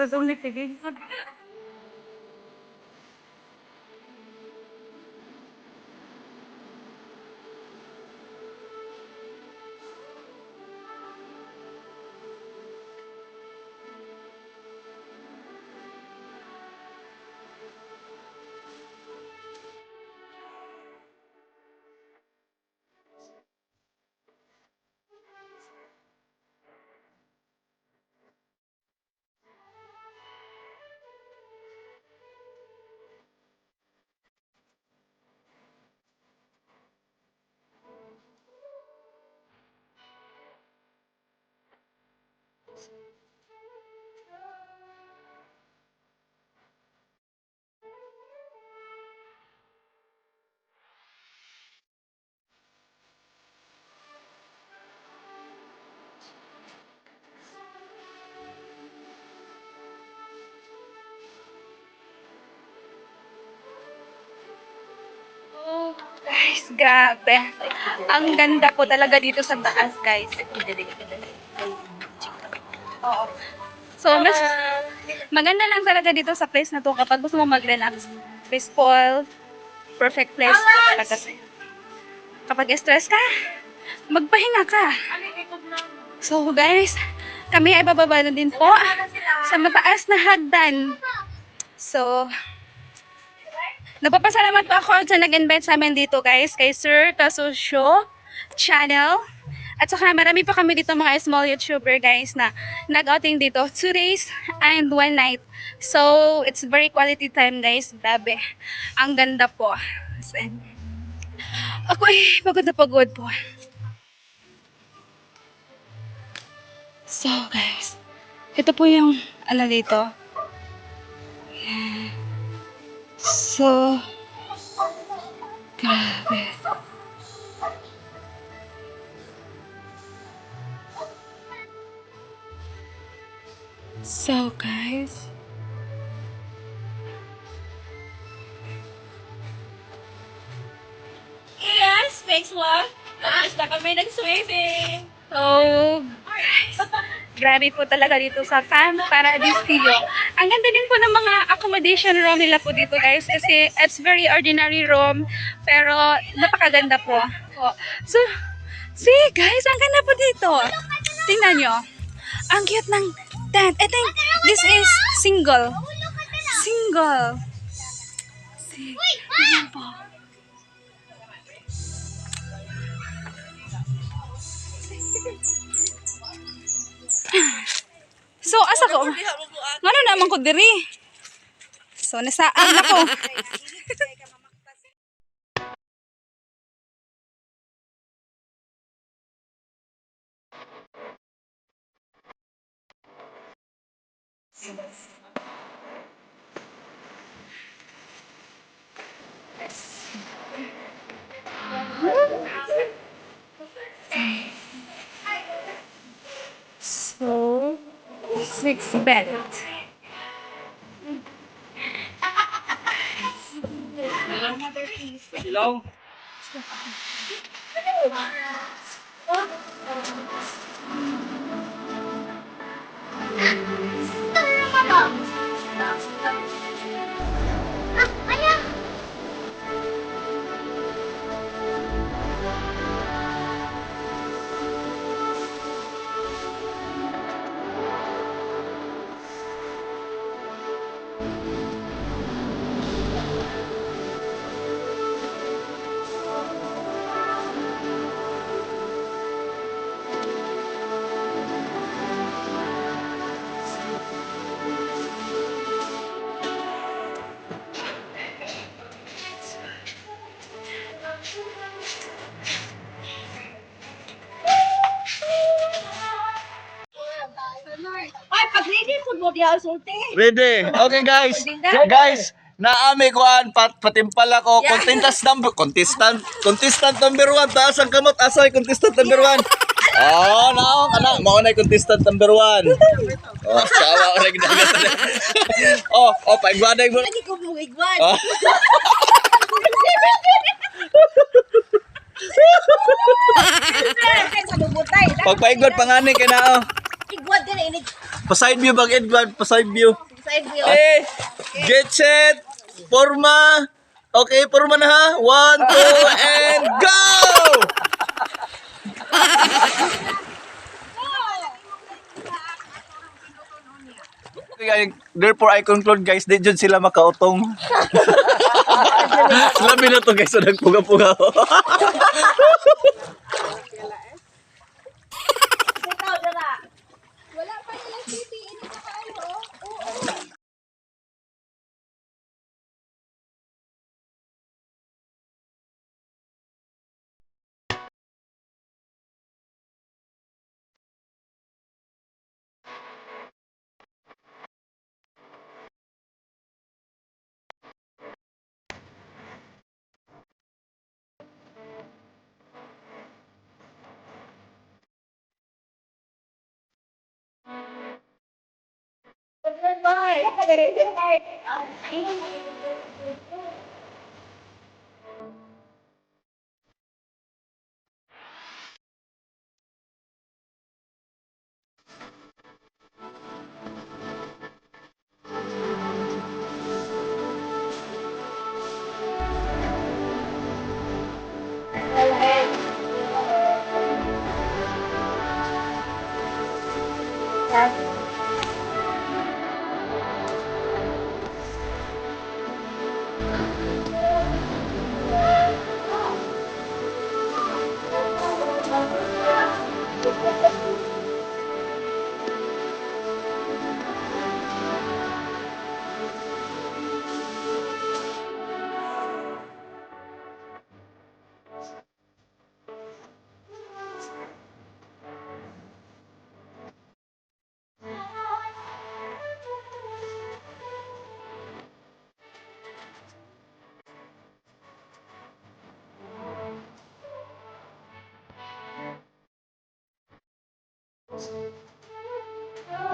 sa sulit, sige. Oh, guys, grabe. Ang ganda po talaga dito sa taas, guys. Oo. So, mas maganda lang talaga dito sa place na to kapag gusto mo mag-relax. Peaceful, perfect place po talaga sa'yo. Kapag stress ka, magpahinga ka. So, guys, kami ay bababa na din po sa mataas na hagdan. So, napapasalamat po ako sa nag-invite sa amin dito, guys, kay Sir Kasusyo Channel. At saka marami pa kami dito mga small YouTuber, guys, na nag-outing dito 2 days and 1 night. So, it's very quality time, guys. Grabe. Ang ganda po. Ako ay pagod na pagod po. So, guys, ito po yung ano dito. So, grabe. So, guys, Yes, thanks love. Basta kami nag-swimming. so, guys, grabe po talaga dito sa Camp Paradisio. Ang ganda din po ng mga accommodation room nila po dito, guys, kasi it's very ordinary room, pero napakaganda po. Oh. So, see, guys, ang ganda po dito. Tingnan nyo. Ang cute ng tent. I think this is single. Single. See, tingnan po. So, asa ko? Ano naman ko diri? So, nasaan ako. So, 6 bed. Hello? Ay, pag-ready food mo diya, sulti. Ready? Okay guys. Guys, naami ko patimpal ako contestant number 1 taas ang kamot asay contestant number 1. Oh, no, kana mao na contestant number 1. Oh, sawa ora ginagat. Paigwaday mo. Lagi ko mong igwan. Oh. Sa bubutay. Pagpaigwad pangani kay nao. Igwan din ini. Pa-side view bang Edward, pa-side view. Side view. Okay, get set, forma. Okay, forma na ha. 1, 2, and go! Therefore, I conclude guys, di dyan sila makautong. Labi na to guys, so nagpuga-puga ko. Ikaw, dara. Wala pa nilang PPE na kayo.